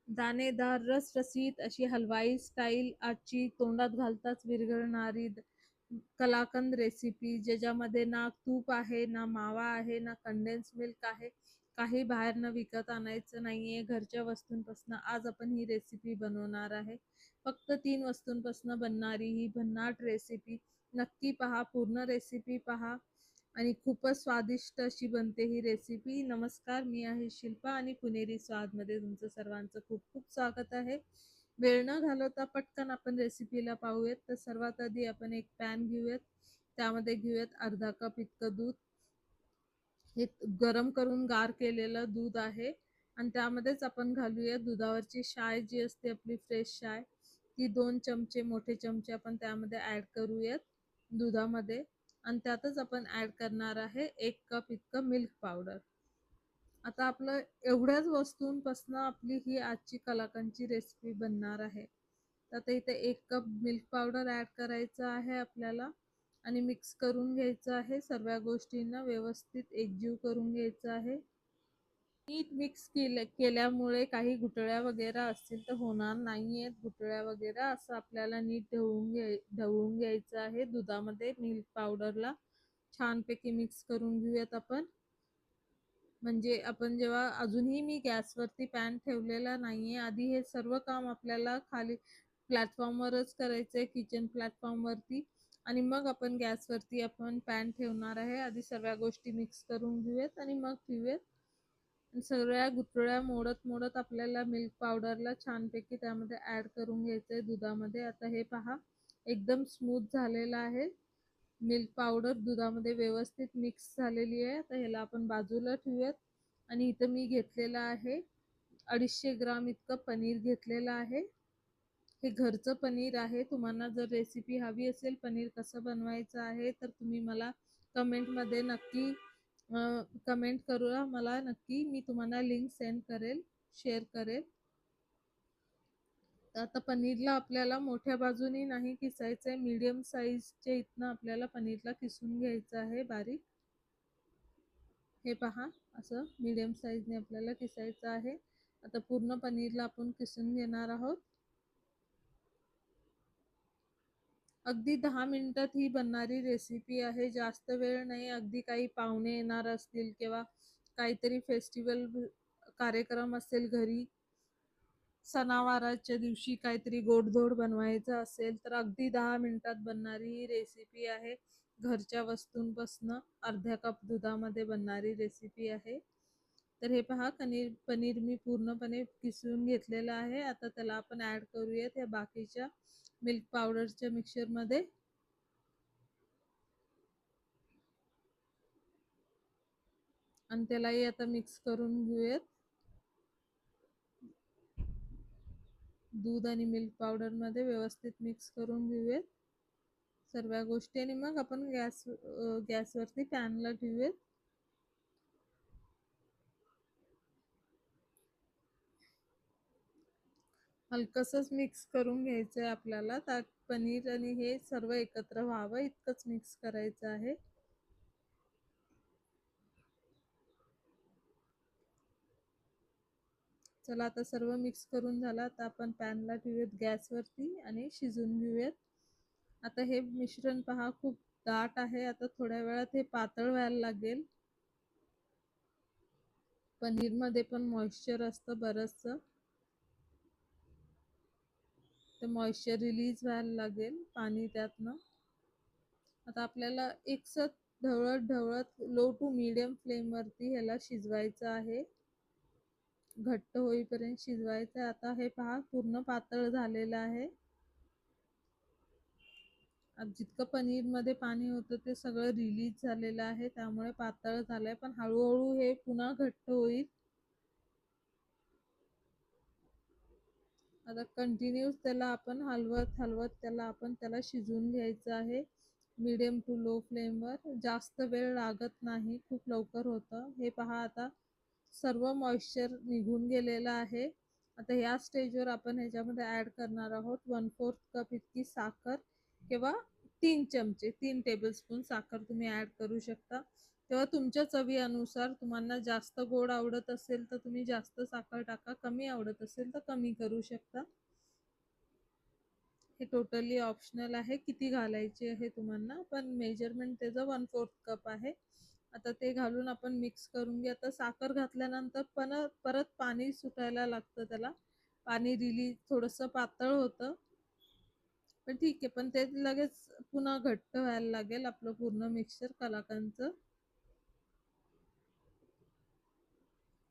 दाणेदार रसरशीत अशी हलवाई स्टाईल आजची तोंडात घालताच विरघळणारी कलाकंद रेसिपी, ज्याच्यामध्ये ना तूप आहे, ना मावा आहे, ना कंडेन्स मिल्क आहे, काही बाहेरनं विकत आणायचं नाहीये. घरच्या वस्तूंपासून आज आपण ही रेसिपी बनवणार आहे. फक्त 3 वस्तूंपासून बनणारी ही भन्नाट रेसिपी नक्की पहा, पूर्ण रेसिपी पहा आणि खूपच स्वादिष्ट अशी बनते ही रेसिपी. नमस्कार, मी आहे शिल्पा आणि पुणेरी स्वादमध्ये तुमचं सर्वांचं खूप खूप स्वागत आहे. वेळ न घालवता पटकन आपण रेसिपीला पाहूयात. तर सर्वात आधी आपण एक पॅन घेऊयात, त्यामध्ये घेऊयात अर्धा कप इतकं दूध. हे गरम करून गार केलेलं दूध आहे आणि त्यामध्येच आपण घालूया दुधावरची शाय जी असते आपली फ्रेश शाय, ती 2 चमचे मोठे चमचे आपण त्यामध्ये ऍड करूयात दुधामध्ये. आणि त्यातच आपण ऍड करणार आहे 1 कप इतकं मिल्क पावडर. आता आपलं एवढ्याच वस्तूंपासून आपली ही आजची कलाकंदची रेसिपी बनणार आहे. तर आता इथे 1 कप मिल्क पावडर ऍड करायचं आहे आपल्याला आणि मिक्स करून घ्यायचं आहे. सर्व गोष्टींना व्यवस्थित एकजीव करून घ्यायचं आहे. नीट मिक्स केल्यामुळे काही गुठळ्या वगैरे असतील तर होणार नाहीयेत. गुठळ्या वगैरे असं आपल्याला नीट ढवळून घ्यायचं आहे दुधामध्ये. मिल्क पावडरला छानपैकी मिक्स करून घेऊयात आपण. म्हणजे आपण जेव्हा अजूनही मी गॅसवरती पॅन ठेवलेला नाहीये. आधी हे सर्व काम आपल्याला खाली प्लॅटफॉर्मवरच करायचंय, किचन प्लॅटफॉर्मवरती, आणि मग आपण गॅसवरती आपण पॅन ठेवणार आहे. आधी सर्व गोष्टी मिक्स करून घेऊयात आणि मग ठेवूयात. सगळ्या गुठळ्या मोडत मोडत आपल्याला मिल्क पावडरला छानपैकी त्यामध्ये ऍड करून घ्यायचंय दुधामध्ये. आता हे पहा, एकदम स्मूथ झालेलं आहे. मिल्क पावडर दुधामध्ये व्यवस्थित मिक्स झालेली आहे. आता ह्याला आपण बाजूला ठेवूयात. आणि इथं मी घेतलेलं आहे 250 ग्राम इतकं पनीर घेतलेलं आहे. हे घरचं पनीर आहे. तुम्हाला जर रेसिपी हवी असेल पनीर कसं बनवायचं आहे तर तुम्ही मला कमेंटमध्ये नक्की कमेंट करूया मला नक्की. मी तुम्हाला लिंक सेंड करेल, शेअर करेल. आता पनीरला आपल्याला मोठ्या बाजूनी नाही किसायचंय, मीडियम साईजच्या इथनं आपल्याला पनीरला किसून घ्यायचं आहे बारीक. हे पहा, असं मीडियम साईजने आपल्याला किसायचं आहे. आता पूर्ण पनीरला आपण किसून घेणार आहोत. अगदी 10 मिनिटात ही बनणारी रेसिपी आहे. जास्त वेळ नाही. अगदी काही पाहुणे येणार असतील किंवा काहीतरी फेस्टिवल कार्यक्रम असेल घरी, सणावाराच्या दिवशी काहीतरी गोडधोड बनवायचं असेल तर अगदी 10 मिनिटात बनणारी ही रेसिपी आहे. घरच्या वस्तूंपासून अर्ध्या कप दुधामध्ये बनणारी रेसिपी आहे. तर हे पहा, पनीर मी पूर्णपणे किसून घेतलेलं आहे. आता त्याला आपण ऍड करूयात या बाकीच्या मिल्क पावडरच्या मिक्सचरमध्ये. आणि त्यालाही आता मिक्स करून घेऊयात दूध आणि मिल्क पावडर मध्ये व्यवस्थित मिक्स करून घेऊयात सर्व गोष्टी. आणि मग आपण गॅसवरती पॅनला ठेवूयात. हलकसच मिक्स करून घ्यायचंय आपल्याला. त्यात पनीर आणि हे सर्व एकत्र व्हावं इतकंच मिक्स करायचं आहे. चला, आता सर्व मिक्स करून झालं. आता आपण पॅनला ठेवूयात गॅसवरती आणि शिजून घेऊयात. आता हे मिश्रण पहा, खूप दाट आहे. आता थोड्या वेळात हे पातळ व्हायला लागेल. पनीर मध्ये पण मॉइश्चर असतं बरंचसं, ते मॉइश्चर रिलीज व्हायला लागेल पाणी त्यातनं. आता आपल्याला एकसत ढवळत ढवळत लो टू मीडियम फ्लेम वरती ह्याला शिजवायचं आहे. घट्ट होईपर्यंत शिजवायचं. आता हे पहा, पूर्ण पातळ झालेलं आहे. जितकं पनीर मध्ये पाणी होतं ते सगळं रिलीज झालेलं आहे, त्यामुळे पातळ झालंय. पण हळूहळू हे पुन्हा घट्ट होईल. आता कंटिन्यूस त्याला आपण हलवत हलवत त्याला शिजवून घ्यायचं आहे मीडियम टू लो फ्लेमवर. जास्त वेळ लागत नाही, खूप लवकर होतं. हे पहा, आता सर्व मॉइश्चर निघून गेलेलं आहे. आता या स्टेजवर आपण ह्याच्यामध्ये ऍड करणार आहोत 1/4 कप इतकी साखर, किंवा 3 चमचे 3 टेबलस्पून साखर तुम्ही ऍड करू शकता. तेव्हा तुमच्या चवीनुसार तुम्हाला जास्त गोड आवडत असेल तर तुम्ही जास्त साखर टाका, कमी आवडत असेल तर कमी करू शकता. हे टोटली ऑप्शनल आहे किती घालायची आहे तुम्हाला, पण मेजरमेंट त्याचं 1/4 कप आहे. आता ते घालून आपण मिक्स करून घ्या. आता साखर घातल्यानंतर पण परत पाणी सुटायला लागतं त्याला. पाणी रिलीज थोडंसं पातळ होतं, पण ठीक आहे. पण ते लगेच पुन्हा घट्ट व्हायला लागेल आपलं पूर्ण मिक्सचर कलाकंदचं.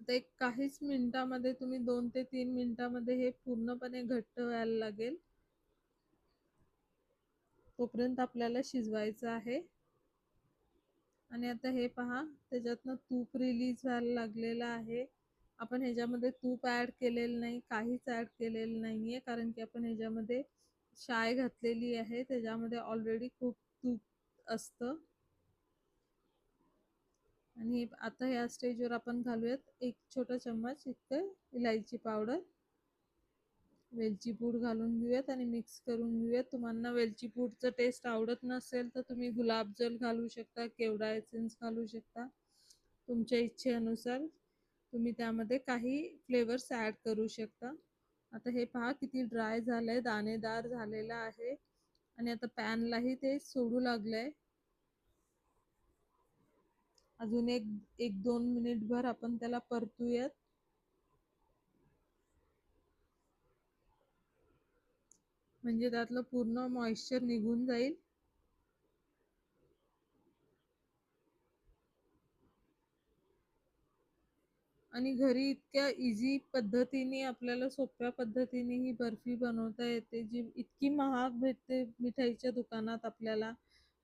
आता एक काहीच मिनिटामध्ये तुम्ही 2 ते 3 मिनिटामध्ये हे पूर्णपणे घट्ट व्हायला लागेल. तोपर्यंत आपल्याला शिजवायचं आहे. आणि आता हे पहा, त्याच्यातनं तूप रिलीज व्हायला लागलेलं आहे. आपण ह्याच्यामध्ये तूप ऍड केलेलं नाही, काहीच ऍड केलेलं नाहीये, कारण की आपण ह्याच्यामध्ये शाय घातलेली आहे. त्याच्यामध्ये ऑलरेडी खूप तूप असतं. आणि आता या स्टेजवर आपण घालूयात 1 छोटा चम्मच इतकं इलायची पावडर. वेलची पूड घालून घेऊयात आणि मिक्स करून घेऊयात. तुम्हाला वेलची पूडचं टेस्ट आवडत नसेल तर तुम्ही गुलाबजल घालू शकता, केवडा एसेन्स घालू शकता. तुमच्या इच्छेनुसार तुम्ही त्यामध्ये काही फ्लेवर्स ऍड करू शकता. आता हे पहा किती ड्राय झालंय, दाणेदार झालेलं आहे. आणि आता पॅनलाही ते सोडू लागलंय. अजून एक 2 मिनिटभर आपण त्याला परतूयात. म्हणजे त्यातलं पूर्ण मॉइश्चर निघून जाईल. आणि घरी इतक्या इझी पद्धतीने आपल्याला सोप्या पद्धतीने ही बर्फी बनवता येते, जी इतकी महाग भेटते मिठाईच्या दुकानात आपल्याला,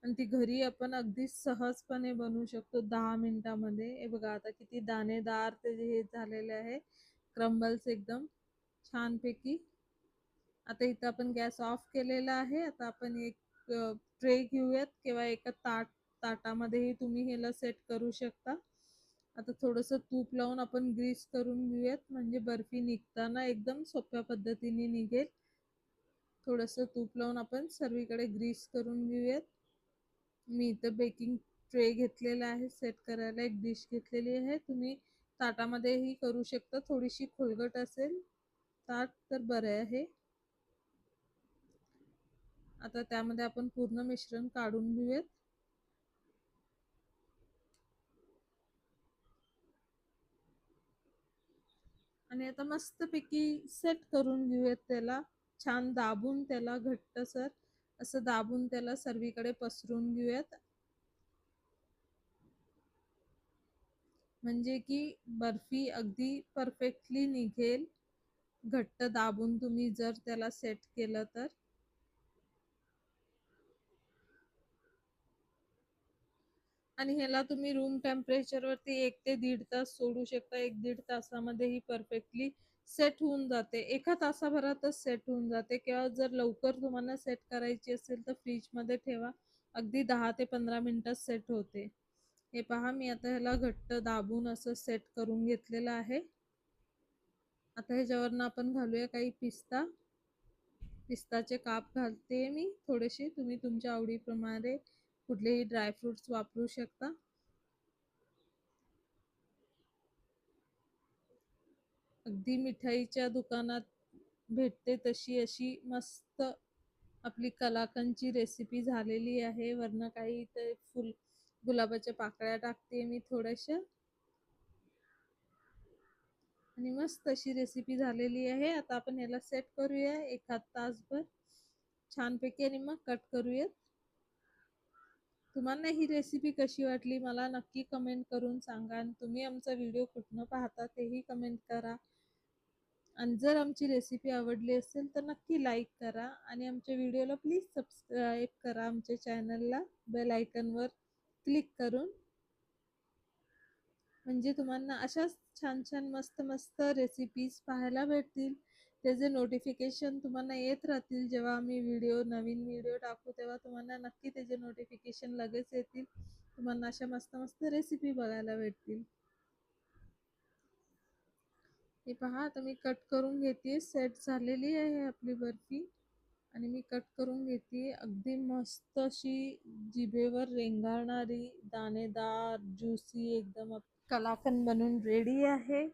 आणि ती घरी आपण अगदी सहजपणे बनवू शकतो 10 मिनिटामध्ये. हे बघा आता किती दाणेदार ते हे झालेले आहे, क्रम्बल्स एकदम छानपैकी. आता इथं आपण गॅस ऑफ केलेला आहे. आता आपण एक ट्रे घेऊयात किंवा एका ताटामध्येही तुम्ही ह्याला सेट करू शकता. आता थोडंसं तूप लावून आपण ग्रीस करून घेऊयात, म्हणजे बर्फी निघताना एकदम सोप्या पद्धतीने निघेल. थोडंसं तूप लावून आपण सर्वीकडे ग्रीस करून घेऊयात. मी इथं बेकिंग ट्रे घेतलेला आहे सेट करायला, एक डिश घेतलेली आहे. तुम्ही ताटामध्येही करू शकता, थोडीशी खोलगट असेल ताट तर बरं आहे. आता त्यामध्ये आपण पूर्ण मिश्रण काढून घेऊयात. आणि आता मस्तपैकी सेट करून घेऊयात त्याला, छान दाबून त्याला घट्टसर असं दाबून त्याला सर्वीकडे पसरून घेऊयात. म्हणजे की बर्फी अगदी परफेक्टली निघेल, घट्ट दाबून तुम्ही जर त्याला सेट केलं तर. आणि ह्याला तुम्ही रूम टेम्परेचरवरती 1 ते 1.5 तास सोडू शकता. 1-1.5 तासामध्ये ही परफेक्टली सेट होऊन जाते. एका तासाभरातच सेट होऊन जाते. किंवा जर लवकर तुम्हाला सेट करायची असेल तर फ्रीजमध्ये ठेवा, अगदी 10 ते 15 मिनिटात सेट होते. हे पहा, मी आता ह्याला घट्ट दाबून असं सेट करून घेतलेलं आहे. आता ह्याच्यावरनं आपण घालूया काही पिस्ताचे काप घालते मी थोडेसे. तुम्ही तुमच्या आवडीप्रमाणे कुठलेही ड्रायफ्रुट्स वापरू शकता. अगदी मिठाईच्या दुकानात भेटते तशी अशी मस्त आपली कलाकंदची रेसिपी झालेली आहे. वरनं काही ते गुलाबाच्या पाकळ्या टाकते मी थोड्याशा, आणि मस्त अशी रेसिपी झालेली आहे. आता आपण याला सेट करूया 1 तासभर छानपैकी, आणि मग कट करूयात. तुम्हाला ही रेसिपी कशी वाटली मला नक्की कमेंट करून सांगा. आणि तुम्ही आमचा व्हिडिओ कुठनं पाहता तेही कमेंट करा. आणि जर आमची रेसिपी आवडली असेल तर नक्की लाईक करा, आणि आमच्या व्हिडिओला प्लीज सबस्क्राईब करा आमच्या चॅनलला बेल आयकॉनवर क्लिक करून. म्हणजे तुम्हाला अशाच छान छान मस्त मस्त रेसिपीज पाहायला भेटतील. त्याचे नोटिफिकेशन तुम्हाला येत राहतील. जेव्हा आम्ही नवीन व्हिडिओ टाकू तेव्हा तुम्हाला नक्की त्याचे नोटिफिकेशन लगेच येतील. तुम्हाला अशा मस्त मस्त रेसिपी बघायला भेटतील. हे पहा, आता मी कट करून घेते. सेट झालेली आहे आपली बर्फी. आणि मी कट करून घेते. अगदी मस्त अशी जिभेवर रेंगाळणारी दाणेदार ज्युसी एकदम कलाकंद बनून रेडी आहे.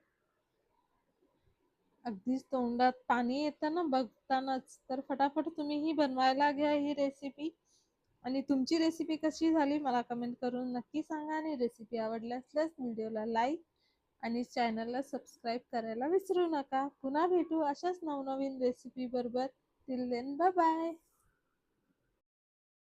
अगदीच तोंडात पाणी येतं ना बघतानाच. तर फटाफट तुम्हीही बनवायला घ्या ही रेसिपी. आणि तुमची रेसिपी कशी झाली मला कमेंट करून नक्की सांगा. आणि रेसिपी आवडल्यास व्हिडिओला लाईक आणि चॅनलला सबस्क्राईब करायला विसरू नका. पुन्हा भेटू अशाच नवनवीन रेसिपी बरोबर. Till then bye bye.